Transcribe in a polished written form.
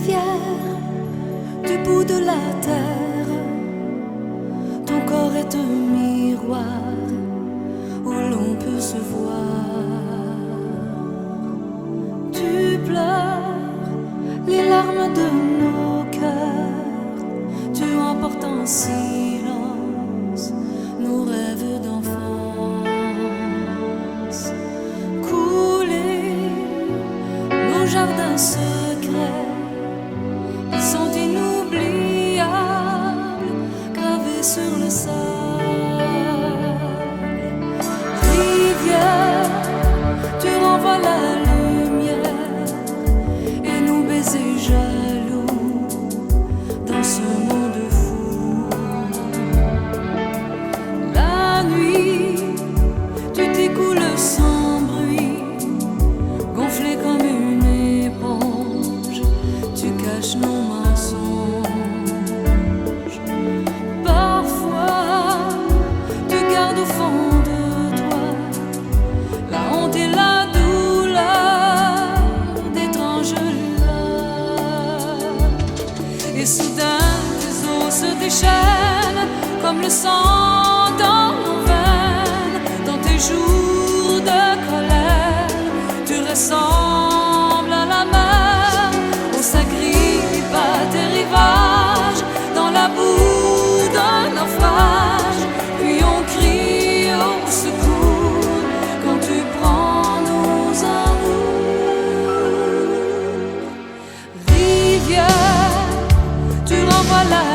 rivière du bout de la terre. Ton corps est un miroir où l'on peut se voir. Tu pleures les larmes de nos cœurs. Tu emportes en silence nos rêves d'enfance. Couler nos jardins secrets, ils sont inoubliables, gravés sur le sable. Rivière, tu renvoies la lumière et nous baisers jaloux dans ce monde fou. La nuit, tu t'écoules sans bruit, gonflé comme une éponge, tu caches nos mensonges. Parfois, tu gardes au fond de toi la honte et la douleur d'étranges lueurs. Et soudain, tes os se déchaînent comme le sang dans nos veines. Dans tes jours de colère, tu ressembles à la mer. On s'agrippe à tes rivages dans la boue d'un naufrage. Puis on crie au secours quand tu prends nos amours. Rivière, tu renvoies la